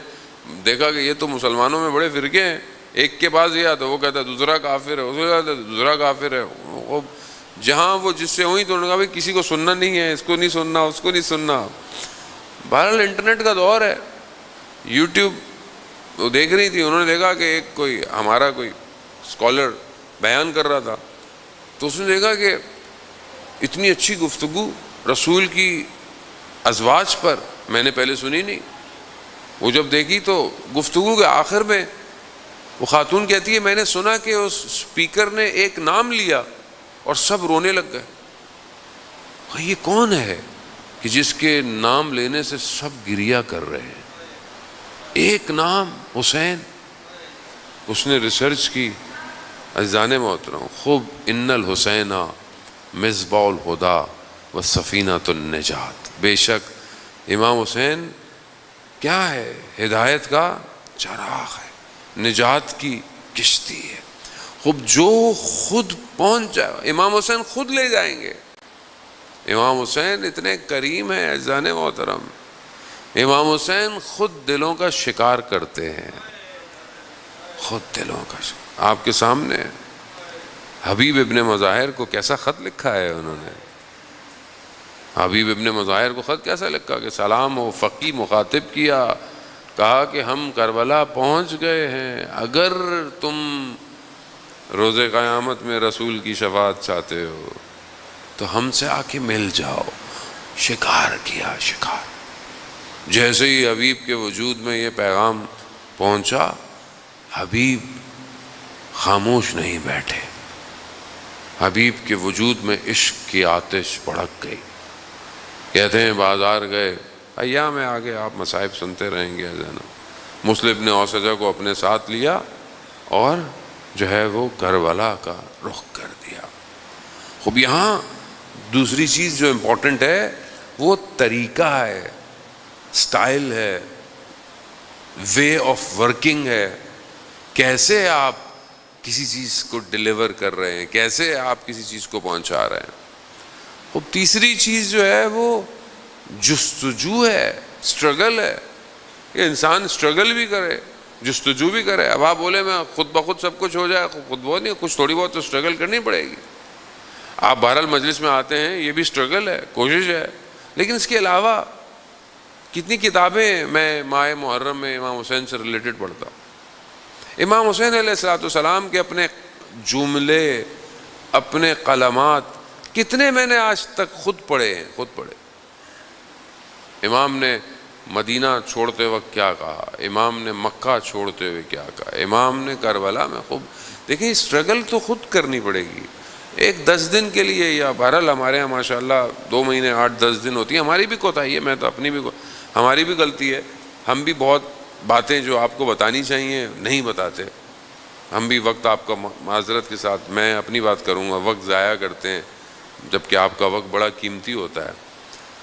دیکھا کہ یہ تو مسلمانوں میں بڑے فرقے ہیں، ایک کے پاس یہ تو وہ کہتا ہے دوسرا کافر ہے، اس کو کہتا ہے دوسرا کافر ہے، جہاں وہ جس سے ہوئی تو انہوں نے کہا بھائی کسی کو سننا نہیں ہے، اس کو نہیں سننا، اس کو نہیں سننا۔ بہرحال انٹرنیٹ کا دور ہے، یوٹیوب وہ دیکھ رہی تھی، انہوں نے دیکھا کہ ایک کوئی ہمارا کوئی اسکالر بیان کر رہا تھا، تو اس نے دیکھا کہ اتنی اچھی گفتگو رسول کی ازواج پر میں نے پہلے سنی نہیں۔ وہ جب دیکھی تو گفتگو کے آخر میں وہ خاتون کہتی ہے میں نے سنا کہ اس اسپیکر نے ایک نام لیا اور سب رونے لگ گئے۔ یہ کون ہے کہ جس کے نام لینے سے سب گریہ کر رہے ہیں؟ ایک نام حسین۔ اس نے ریسرچ کی، عزیزان محترم، خوب ان الحسین مصباح الہدیٰ و سفینۃ النجات، بے شک امام حسین کیا ہے؟ ہدایت کا چراغ ہے، نجات کی کشتی ہے۔ خوب جو خود پہنچ جائے، امام حسین خود لے جائیں گے۔ امام حسین اتنے کریم ہیں عزیزان محترم، امام حسین خود دلوں کا شکار کرتے ہیں، خود دلوں کا شکار۔ آپ کے سامنے حبیب ابن مظاہر کو کیسا خط لکھا ہے انہوں نے، حبیب ابن مظاہر کو خط کیسا لکھا کہ سلام و فقی مخاطب کیا، کہا کہ ہم کربلا پہنچ گئے ہیں، اگر تم روز قیامت میں رسول کی شفاعت چاہتے ہو تو ہم سے آ کے مل جاؤ۔ شکار کیا، شکار۔ جیسے ہی حبیب کے وجود میں یہ پیغام پہنچا، حبیب خاموش نہیں بیٹھے، حبیب کے وجود میں عشق کی آتش بھڑک گئی۔ کہتے ہیں بازار گئے، ایام میں آگے آپ مصائب سنتے رہیں گے۔ مسلم نے اوسجہ کو اپنے ساتھ لیا اور جو ہے وہ کربلا کا رخ کر دیا۔ خوب یہاں دوسری چیز جو امپورٹنٹ ہے وہ طریقہ ہے، سٹائل ہے، وے آف ورکنگ ہے، کیسے آپ کسی چیز کو ڈیلیور کر رہے ہیں، کیسے آپ کسی چیز کو پہنچا رہے ہیں۔ خوب تیسری چیز جو ہے وہ جستجو ہے، سٹرگل ہے، کہ انسان سٹرگل بھی کرے، جستجو بھی کرے۔ اب آپ بولے میں خود بخود سب کچھ ہو جائے، خود بہت نہیں، کچھ تھوڑی بہت تو سٹرگل کرنی پڑے گی۔ آپ بہرحال مجلس میں آتے ہیں، یہ بھی سٹرگل ہے، کوشش ہے، لیکن اس کے علاوہ کتنی کتابیں میں ماہ محرم میں امام حسین سے ریلیٹڈ پڑھتا ہوں۔ امام حسین علیہ السلام کے اپنے جملے، اپنے کلمات کتنے میں نے آج تک خود پڑھے ہیں، خود پڑھے۔ امام نے مدینہ چھوڑتے وقت کیا کہا، امام نے مکہ چھوڑتے ہوئے کیا کہا، امام نے کربلا میں خوب دیکھیں، اسٹرگل تو خود کرنی پڑے گی۔ ایک 10 دن کے لیے یا بہرحال ہمارے یہاں ماشاءاللہ 2 مہینے 8-10 دن ہوتی ہے، ہماری بھی کوتاہی ہے، میں تو اپنی بھی ہماری بھی غلطی ہے، ہم بھی بہت باتیں جو آپ کو بتانی چاہیے نہیں بتاتے، ہم بھی وقت آپ کا معذرت کے ساتھ میں اپنی بات کروں گا وقت ضائع کرتے ہیں، جبکہ آپ کا وقت بڑا قیمتی ہوتا ہے۔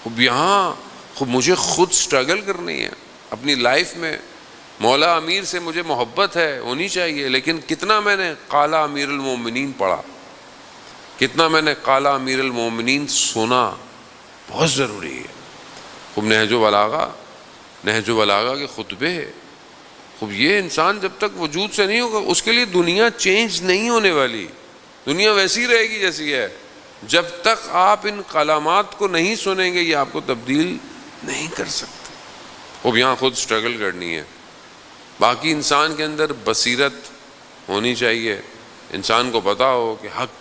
اب یہاں مجھے خود سٹرگل کرنی ہے اپنی لائف میں. مولا امیر سے مجھے محبت ہے، ہونی چاہیے، لیکن کتنا میں نے قال امیر المومنین پڑھا، کتنا میں نے قال امیر المومنین سنا، بہت ضروری ہے. خوب نہج و بلاغہ کے خطبے، خوب یہ انسان جب تک وجود سے نہیں ہوگا اس کے لیے دنیا چینج نہیں ہونے والی، دنیا ویسی رہے گی جیسی ہے. جب تک آپ ان کلمات کو نہیں سنیں گے یہ آپ کو تبدیل نہیں کر سکتے. خوب یہاں خود سٹرگل کرنی ہے. باقی انسان کے اندر بصیرت ہونی چاہیے، انسان کو پتا ہو کہ حق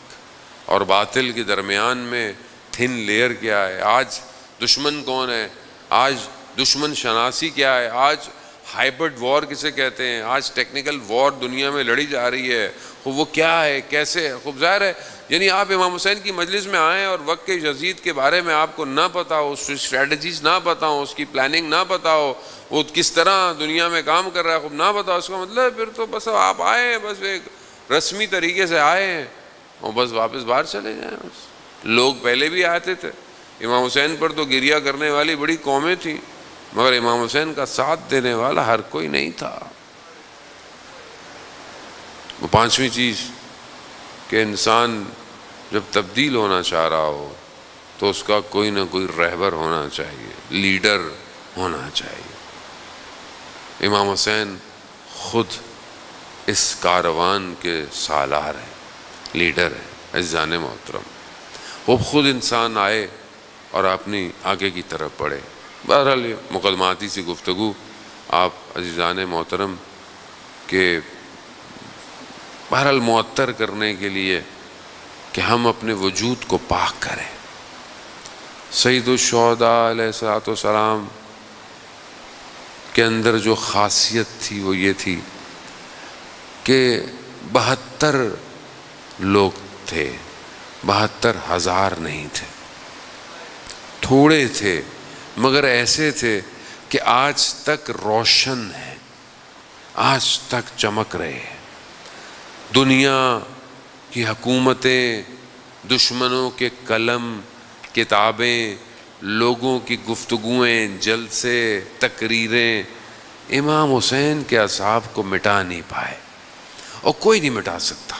اور باطل کے درمیان میں تھن لیئر کیا ہے، آج دشمن کون ہے، آج دشمن شناسی کیا ہے، آج ہائبرڈ وار کسے کہتے ہیں، آج ٹیکنیکل وار دنیا میں لڑی جا رہی ہے، وہ کیا ہے، کیسے ہے. خوب ظاہر ہے یعنی آپ امام حسین کی مجلس میں آئیں اور وقت کے یزید کے بارے میں آپ کو نہ پتا ہو، اس کی اسٹریٹجیز نہ پتا ہو، اس کی پلاننگ نہ پتا ہو، وہ کس طرح دنیا میں کام کر رہا ہے خوب نہ پتا ہو، اس کا مطلب پھر تو بس آپ آئے ہیں، بس ایک رسمی طریقے سے آئے ہیں اور بس واپس باہر چلے جائیں. بس لوگ پہلے بھی آتے تھے، امام حسین پر تو گریہ کرنے والی بڑی قومیں تھیں، مگر امام حسین کا ساتھ دینے والا ہر کوئی نہیں تھا. وہ پانچویں چیز کہ انسان جب تبدیل ہونا چاہ رہا ہو تو اس کا کوئی نہ کوئی رہبر ہونا چاہیے، لیڈر ہونا چاہیے. امام حسین خود اس کاروان کے سالار ہیں، لیڈر ہیں. عزیزان محترم، وہ خود انسان آئے اور اپنی آگے کی طرف بڑھے. بہرحال یہ مقدماتی سی گفتگو آپ عزیزان محترم کے بہرحال معطر کرنے کے لیے کہ ہم اپنے وجود کو پاک کریں. سید الشہداء علیہ الصلوۃ والسلام کے اندر جو خاصیت تھی وہ یہ تھی کہ 72 لوگ تھے، 72,000 نہیں تھے، تھوڑے تھے مگر ایسے تھے کہ آج تک روشن ہیں، آج تک چمک رہے ہیں. دنیا کی حکومتیں، دشمنوں کے قلم، کتابیں، لوگوں کی گفتگویں، جلسے، تقریریں امام حسین کے اصحاب کو مٹا نہیں پائے، اور کوئی نہیں مٹا سکتا،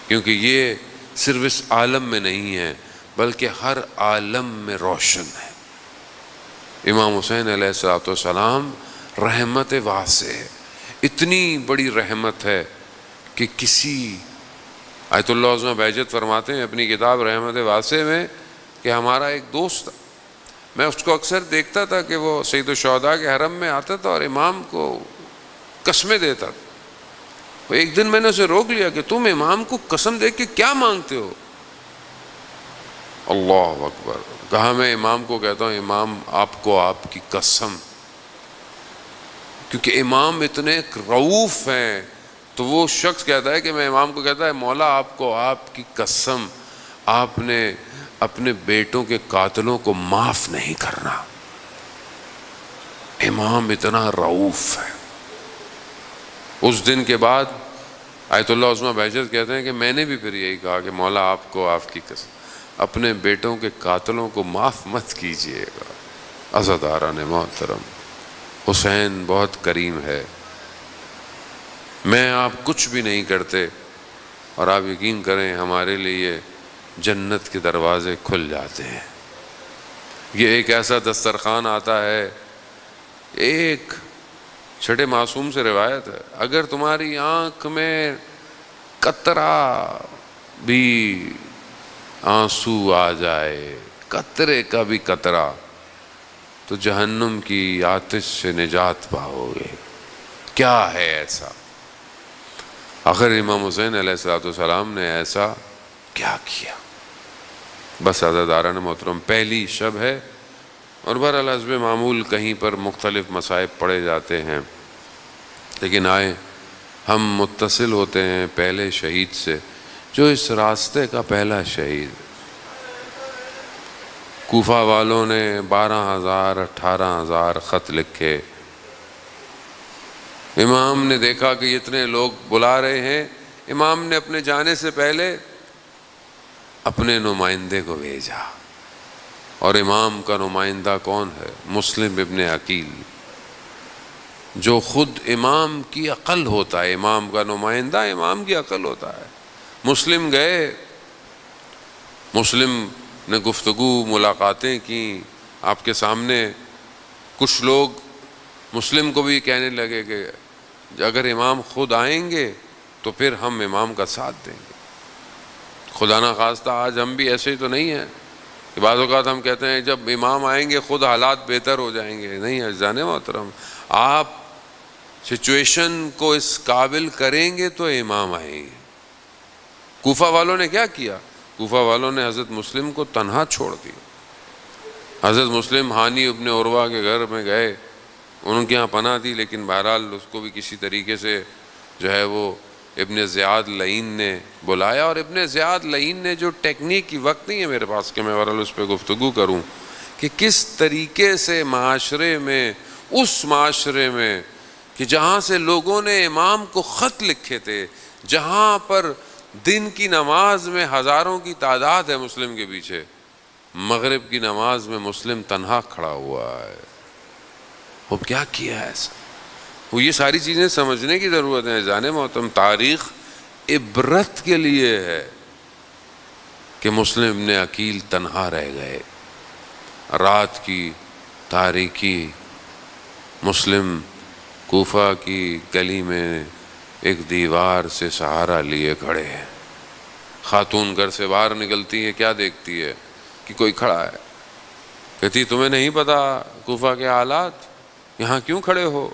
کیونکہ یہ صرف اس عالم میں نہیں ہے بلکہ ہر عالم میں روشن ہے. امام حسین علیہ الصلوۃ والسلام رحمت واسع ہے، اتنی بڑی رحمت ہے کہ کسی آیت اللہ عظمہ بہجت فرماتے ہیں اپنی کتاب رحمت واسع میں کہ ہمارا ایک دوست تھا، میں اس کو اکثر دیکھتا تھا کہ وہ سید الشہداء کے حرم میں آتا تھا اور امام کو قسمیں دیتا تھا. ایک دن میں نے اسے روک لیا کہ تم امام کو قسم دے کے کیا مانگتے ہو؟ اللہ اکبر. کہا میں امام کو کہتا ہوں امام آپ کو آپ کی قسم، کیونکہ امام اتنے رؤوف ہیں. تو وہ شخص کہتا ہے کہ میں امام کو کہتا ہے مولا آپ کو آپ کی قسم، آپ نے اپنے بیٹوں کے قاتلوں کو معاف نہیں کرنا. امام اتنا رؤوف ہے. اس دن کے بعد آیت اللہ عظمہ بہجت کہتے ہیں کہ میں نے بھی پھر یہی کہا کہ مولا آپ کو آپ کی قسم اپنے بیٹوں کے قاتلوں کو معاف مت کیجیے گا. عزاداران محترم، حسین بہت کریم ہے. میں آپ کچھ بھی نہیں کرتے اور آپ یقین کریں ہمارے لیے جنت کے دروازے کھل جاتے ہیں. یہ ایک ایسا دسترخوان آتا ہے، ایک چھٹے معصوم سے روایت ہے، اگر تمہاری آنکھ میں قطرہ بھی آنسو آ جائے، قطرے کا بھی قطرہ، تو جہنم کی آتش سے نجات پاؤ گے. کیا ہے ایسا؟ آخر امام حسین علیہ الصلوۃ والسلام نے ایسا کیا کیا؟ بس عزاداران محترم پہلی شب ہے اور بہرحال حسب معمول کہیں پر مختلف مصائب پڑے جاتے ہیں، لیکن آئے ہم متصل ہوتے ہیں پہلے شہید سے جو اس راستے کا پہلا شہید. کوفہ والوں نے 12,000 18,000 خط لکھے. امام نے دیکھا کہ اتنے لوگ بلا رہے ہیں، امام نے اپنے جانے سے پہلے اپنے نمائندے کو بھیجا اور امام کا نمائندہ کون ہے؟ مسلم ابن عقیل، جو خود امام کی عقل ہوتا ہے۔ امام کا نمائندہ امام کی عقل ہوتا ہے۔ مسلم گئے، مسلم نے گفتگو، ملاقاتیں کی آپ کے سامنے۔ کچھ لوگ مسلم کو بھی کہنے لگے کہ اگر امام خود آئیں گے تو پھر ہم امام کا ساتھ دیں گے۔ خدا نہ خواستہ آج ہم بھی ایسے ہی تو نہیں ہیں کہ بعض اوقات ہم کہتے ہیں جب امام آئیں گے خود حالات بہتر ہو جائیں گے۔ نہیں عزیزان محترم، آپ سچویشن کو اس قابل کریں گے تو امام آئیں گے۔ کوفہ والوں نے کیا کیا؟ کوفہ والوں نے حضرت مسلم کو تنہا چھوڑ دیا۔ حضرت مسلم ہانی ابن عروہ کے گھر میں گئے، ان کے ہاں پناہ دی، لیکن بہرحال اس کو بھی کسی طریقے سے جو ہے وہ ابن زیاد لعین نے بلایا، اور ابن زیاد لعین نے جو ٹیکنیک، کی وقت نہیں ہے میرے پاس کہ میں بہرحال اس پہ گفتگو کروں کہ کس طریقے سے معاشرے میں، اس معاشرے میں کہ جہاں سے لوگوں نے امام کو خط لکھے تھے، جہاں پر دن کی نماز میں ہزاروں کی تعداد ہے مسلم کے پیچھے، مغرب کی نماز میں مسلم تنہا کھڑا ہوا ہے۔ وہ کیا کیا ہے ایسا؟ وہ یہ ساری چیزیں سمجھنے کی ضرورت ہے جان محترم۔ تاریخ عبرت کے لیے ہے کہ مسلم ابن عقیل تنہا رہ گئے۔ رات کی تاریکی، مسلم کوفہ کی گلی میں ایک دیوار سے سہارا لیے کھڑے ہیں۔ خاتون گھر سے باہر نکلتی ہے، کیا دیکھتی ہے کہ کوئی کھڑا ہے۔ کہتی تمہیں نہیں پتا کوفہ کے حالات؟ یہاں کیوں کھڑے ہو؟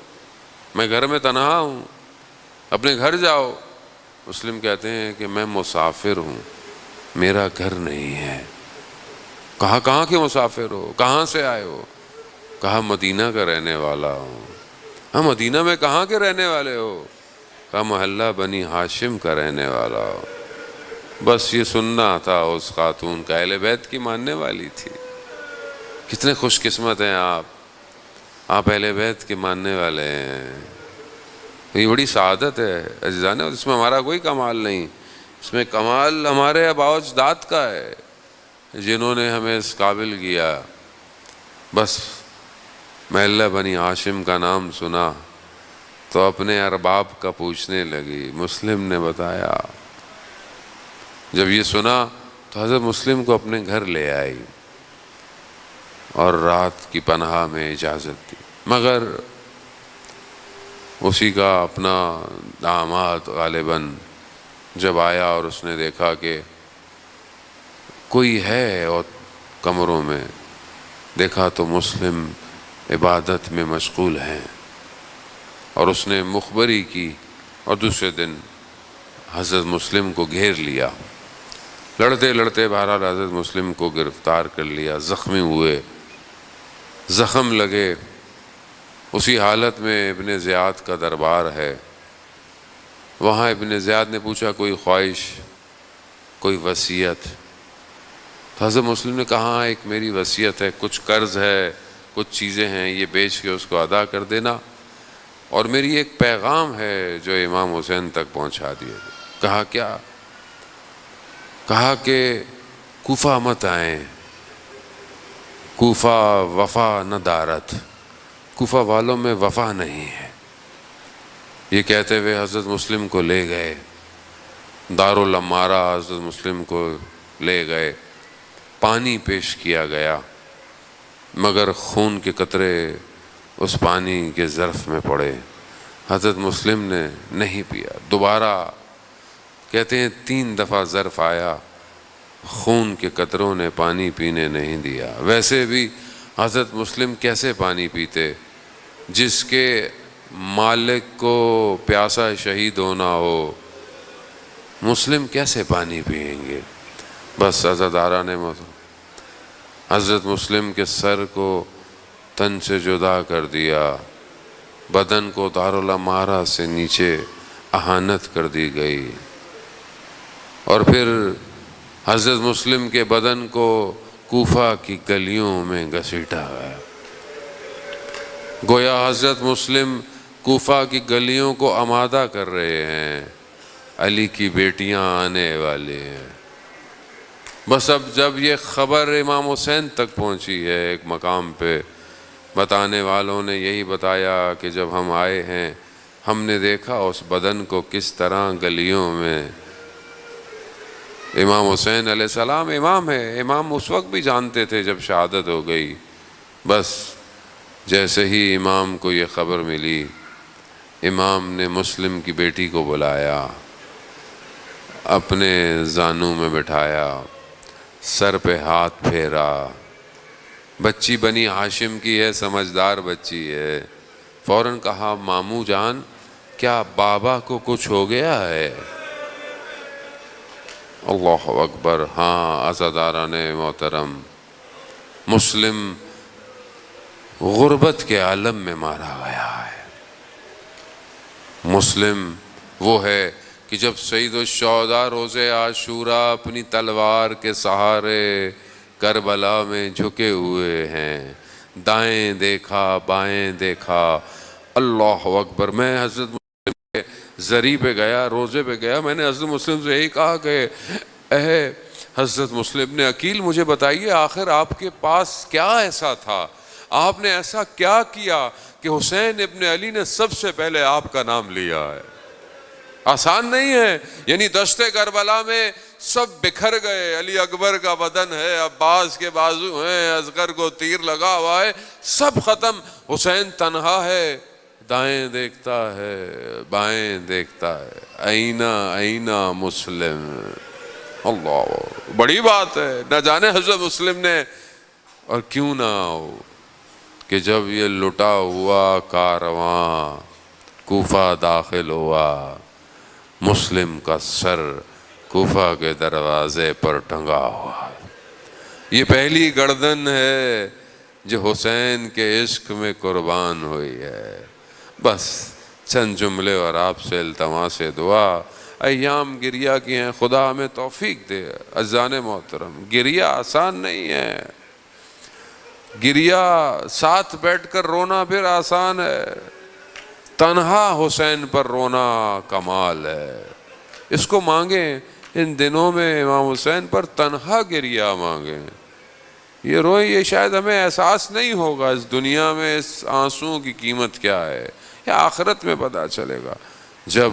میں گھر میں تنہا ہوں، اپنے گھر جاؤ۔ مسلم کہتے ہیں کہ میں مسافر ہوں، میرا گھر نہیں ہے۔ کہاں کے مسافر ہو؟ کہاں سے آئے ہو؟ کہا مدینہ کا رہنے والا ہوں۔ ہاں، مدینہ میں کہاں کے رہنے والے ہو؟ کہا محلہ بنی ہاشم کا رہنے والا ہو۔ بس یہ سننا تھا اس خاتون کا، اہل بیت کی ماننے والی تھی۔ کتنے خوش قسمت ہیں آپ اہل بیت کے ماننے والے ہیں۔ یہ بڑی سعادت ہے عزیزان، اور اس میں ہمارا کوئی کمال نہیں، اس میں کمال ہمارے آباء و اجداد کا ہے جنہوں نے ہمیں اس قابل کیا۔ بس محلہ بنی ہاشم کا نام سنا تو اپنے ارباب کا پوچھنے لگی۔ مسلم نے بتایا۔ جب یہ سنا تو حضرت مسلم کو اپنے گھر لے آئی اور رات کی پناہ میں اجازت دی، مگر اسی کا اپنا داماد غالباً جب آیا اور اس نے دیکھا کہ کوئی ہے اور کمروں میں، دیکھا تو مسلم عبادت میں مشغول ہیں، اور اس نے مخبری کی اور دوسرے دن حضرت مسلم کو گھیر لیا۔ لڑتے لڑتے بہرحال حضرت مسلم کو گرفتار کر لیا، زخمی ہوئے، زخم لگے۔ اسی حالت میں ابن زیاد کا دربار ہے، وہاں ابن زیاد نے پوچھا کوئی خواہش، کوئی وصیت؟ تو حضرت مسلم نے کہا ایک میری وصیت ہے، کچھ قرض ہے، کچھ چیزیں ہیں، یہ بیچ کے اس کو ادا کر دینا، اور میری ایک پیغام ہے جو امام حسین تک پہنچا دیا۔ کہا کیا؟ کہا کہ کوفہ مت آئیں، کوفہ وفا نہ دارت، کوفہ والوں میں وفا نہیں ہے۔ یہ کہتے ہوئے حضرت مسلم کو لے گئے دارالعمارہ، حضرت مسلم کو لے گئے، پانی پیش کیا گیا، مگر خون کے قطرے اس پانی کے ظرف میں پڑے۔ حضرت مسلم نے نہیں پیا۔ دوبارہ کہتے ہیں 3 دفعہ ظرف آیا، خون کے قطروں نے پانی پینے نہیں دیا۔ ویسے بھی حضرت مسلم کیسے پانی پیتے؟ جس کے مالک کو پیاسا شہید ہونا ہو، مسلم کیسے پانی پئیں گے؟ بس عزاداران نے حضرت مسلم کے سر کو تن سے جدا کر دیا، بدن کو دارالعمارہ سے نیچے اہانت کر دی گئی، اور پھر حضرت مسلم کے بدن کو کوفہ کی گلیوں میں گھسیٹا گیا۔ گویا حضرت مسلم کوفہ کی گلیوں کو آمادہ کر رہے ہیں، علی کی بیٹیاں آنے والے ہیں۔ بس اب جب یہ خبر امام حسین تک پہنچی ہے ایک مقام پہ، بتانے والوں نے یہی بتایا کہ جب ہم آئے ہیں ہم نے دیکھا اس بدن کو کس طرح گلیوں میں۔ امام حسین علیہ السلام امام ہے، امام اس وقت بھی جانتے تھے جب شہادت ہو گئی۔ بس جیسے ہی امام کو یہ خبر ملی، امام نے مسلم کی بیٹی کو بلایا، اپنے زانوں میں بٹھایا، سر پہ ہاتھ پھیرا۔ بچی بنی ہاشم کی ہے، سمجھدار بچی ہے، فوراً کہا ماموں جان کیا بابا کو کچھ ہو گیا ہے؟ اللہ اکبر۔ ہاں عزاداران محترم، مسلم غربت کے عالم میں مارا گیا ہے۔ مسلم وہ ہے کہ جب سید الشہداء روز عاشوراء اپنی تلوار کے سہارے کربلا میں جھکے ہوئے ہیں، دائیں دیکھا بائیں دیکھا، اللہ اکبر۔ میں حضرت مسلم کے زری پہ گیا، روزے پہ گیا، میں نے حضرت مسلم سے یہی کہا کہ اے حضرت مسلم نے عقیل مجھے بتائیے آخر آپ کے پاس کیا ایسا تھا، آپ نے ایسا کیا کیا کہ حسین ابن علی نے سب سے پہلے آپ کا نام لیا ہے؟ آسان نہیں ہے، یعنی دشت کربلا میں سب بکھر گئے، علی اکبر کا بدن ہے، عباس کے بازو ہیں، اصغر کو تیر لگا ہوا ہے، سب ختم، حسین تنہا ہے، دائیں دیکھتا ہے بائیں دیکھتا ہے، اینا اینا مسلم۔ اللہ بڑی بات ہے، نہ جانے حضرت مسلم نے، اور کیوں نہ ہو کہ جب یہ لٹا ہوا کارواں کوفہ داخل ہوا، مسلم کا سر کوفہ کے دروازے پر ٹنگا ہوا۔ یہ پہلی گردن ہے جو حسین کے عشق میں قربان ہوئی ہے۔ بس چند جملے اور آپ سے التماس دعا، ایام گریہ کی ہیں، خدا ہمیں توفیق دے۔ عزیزان محترم، گریہ آسان نہیں ہے، گریہ ساتھ بیٹھ کر رونا پھر آسان ہے، تنہا حسین پر رونا کمال ہے۔ اس کو مانگیں ان دنوں میں، امام حسین پر تنہا گریہ مانگیں، یہ روئیں، یہ شاید ہمیں احساس نہیں ہوگا اس دنیا میں اس آنسوں کی قیمت کیا ہے، یا آخرت میں پتہ چلے گا جب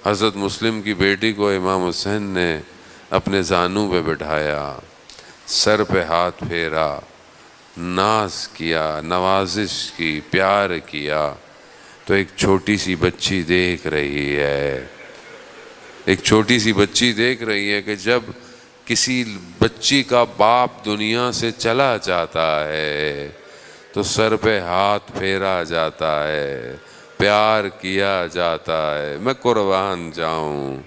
حضرت مسلم کی بیٹی کو امام حسین نے اپنے زانوں پہ بٹھایا، سر پہ ہاتھ پھیرا، ناز کیا، نوازش کی، پیار کیا، تو ایک چھوٹی سی بچی دیکھ رہی ہے، ایک چھوٹی سی بچی دیکھ رہی ہے کہ جب کسی بچی کا باپ دنیا سے چلا جاتا ہے تو سر پہ ہاتھ پھیرا جاتا ہے، پیار کیا جاتا ہے، میں قربان جاؤں،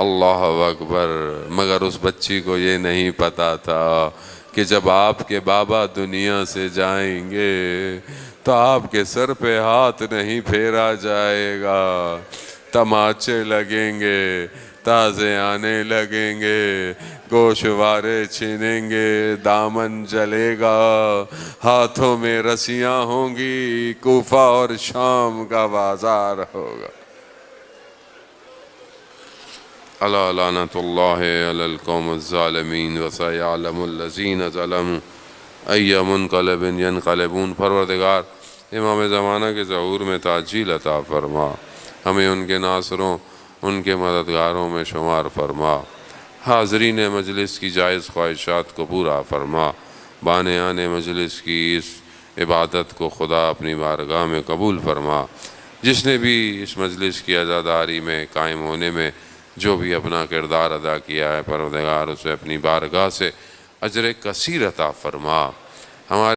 اللہ اکبر۔ مگر اس بچی کو یہ نہیں پتا تھا کہ جب آپ کے بابا دنیا سے جائیں گے تو آپ کے سر پہ ہاتھ نہیں پھیرا جائے گا، تماچے لگیں گے، تازے آنے لگیں گے، گوشوارے چھینیں گے، دامن جلے گا، ہاتھوں میں رسیاں ہوں گی، کوفہ اور شام کا بازار ہوگا۔ الا لعنت اللہ علی القوم الظالمین وسیعلم الذین ظلموا ای منقلب ینقلبون۔ پروردگار امام زمانہ کے ظہور میں تعجیل عطا فرما، ہمیں ان کے ناصروں ان کے مددگاروں میں شمار فرما، حاضرین مجلس کی جائز خواہشات کو پورا فرما، بانیان مجلس کی اس عبادت کو خدا اپنی بارگاہ میں قبول فرما۔ جس نے بھی اس مجلس کی عزاداری میں قائم ہونے میں جو بھی اپنا کردار ادا کیا ہے، پروردگار اسے اپنی بارگاہ سے اجر کثیر عطا فرما۔ ہمارے